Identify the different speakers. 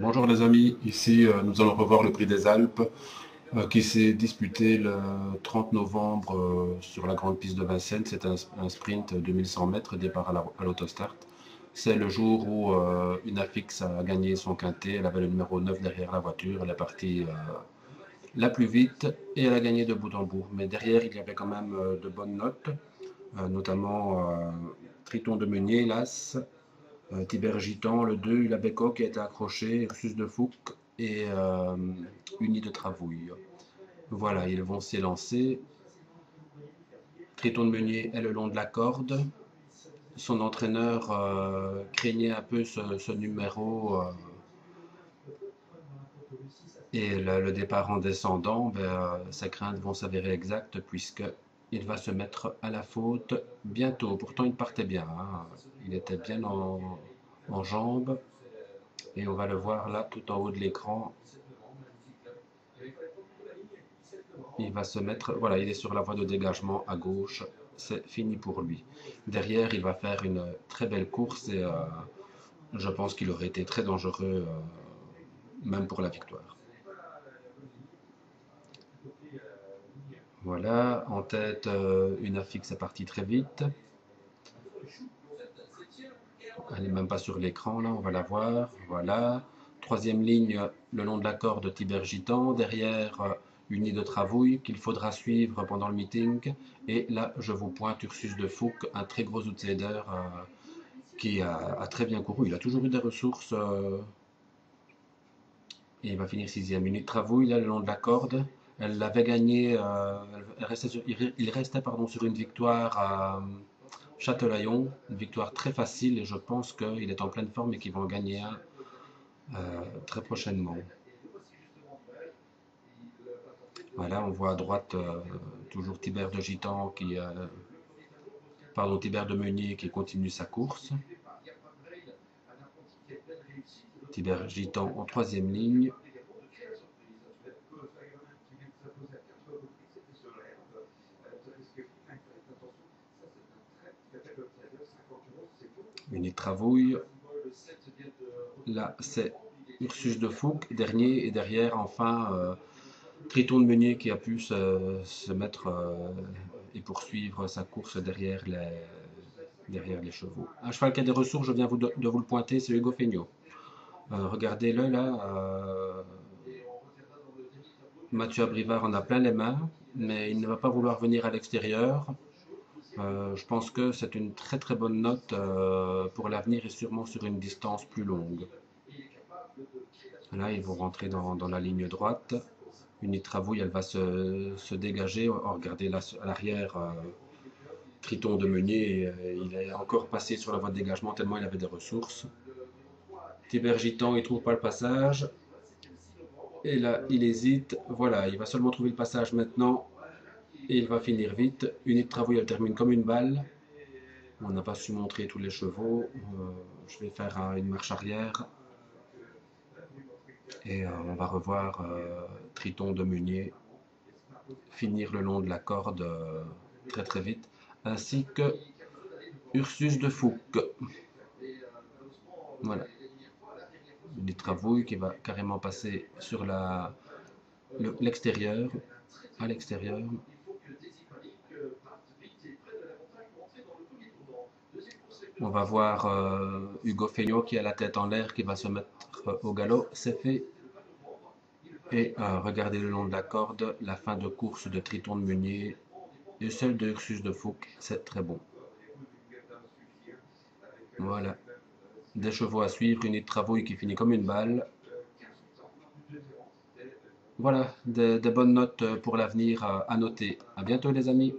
Speaker 1: Bonjour les amis, ici nous allons revoir le Prix des Alpes qui s'est disputé le 30 novembre sur la grande piste de Vincennes. C'est un sprint de 1100 mètres, départ à l'autostart. C'est le jour où une Afix a gagné son quintet. Elle avait le numéro 9 derrière la voiture. Elle est partie la plus vite et elle a gagné de bout en bout. Mais derrière, il y avait quand même de bonnes notes, notamment Triton de Meunier, l'As, Tibère Gitan, le 2, Hula Béco qui a été accroché, Ursus de Fouque et Uni de Travouille. Voilà, ils vont s'élancer. Triton de Meunier est le long de la corde. Son entraîneur craignait un peu ce numéro et le départ en descendant, ses craintes vont s'avérer exactes puisque il va se mettre à la faute bientôt. Pourtant, il partait bien, hein. Il était bien en jambes. Et on va le voir là tout en haut de l'écran. Il va se mettre, voilà, il est sur la voie de dégagement à gauche. C'est fini pour lui. Derrière, il va faire une très belle course et je pense qu'il aurait été très dangereux, même pour la victoire. Voilà, en tête, une affixe est partie très vite. Elle n'est même pas sur l'écran là, on va la voir. Voilà. Troisième ligne, le long de la corde Tiber Gitan. Derrière, Uni de Travouille qu'il faudra suivre pendant le meeting. Et là, je vous pointe Ursus de Fouque, un très gros outsider qui a très bien couru. Il a toujours eu des ressources. Et il va finir sixième. Uni de Travouille, là, le long de la corde. Elle l'avait gagné. Il restait pardon, sur une victoire à Châtelaillon, une victoire très facile et je pense qu'il est en pleine forme et qu'il va en gagner un très prochainement. Voilà, on voit à droite toujours Tibère de Gitan pardon, Tibère de Meunier qui continue sa course. Tibère Gitan en troisième ligne. Une Travouille. Là, c'est Ursus de Fouque, dernier, et derrière, enfin, Triton de Meunier qui a pu se mettre et poursuivre sa course derrière les chevaux. Un cheval qui a des ressources, je viens de vous le pointer, c'est Hugo Fégnot. Regardez-le là. Mathieu Abrivard en a plein les mains, mais il ne va pas vouloir venir à l'extérieur. Je pense que c'est une très très bonne note pour l'avenir et sûrement sur une distance plus longue. Là, ils vont rentrer dans la ligne droite. Une Travouille, elle va se dégager. Oh, regardez là à l'arrière, Triton de Meunier, il est encore passé sur la voie de dégagement tellement il avait des ressources. Tibère Gitan, il ne trouve pas le passage. Et là, il hésite. Voilà, il va seulement trouver le passage maintenant. Et il va finir vite. Une Travouille, elle termine comme une balle. On n'a pas su montrer tous les chevaux. Je vais faire une marche arrière. Et on va revoir Triton de Meunier finir le long de la corde très très vite. Ainsi que Ursus de Fouque. Voilà. Une Travouille qui va carrément passer sur l'extérieur. À l'extérieur. On va voir Hugo Fégnot qui a la tête en l'air, qui va se mettre au galop. C'est fait. Et regardez le long de la corde, la fin de course de Triton de Meunier et celle de Ursus de Fouque. C'est très bon. Voilà. Des chevaux à suivre, une Travouille qui finit comme une balle. Voilà, des bonnes notes pour l'avenir à noter. À bientôt les amis.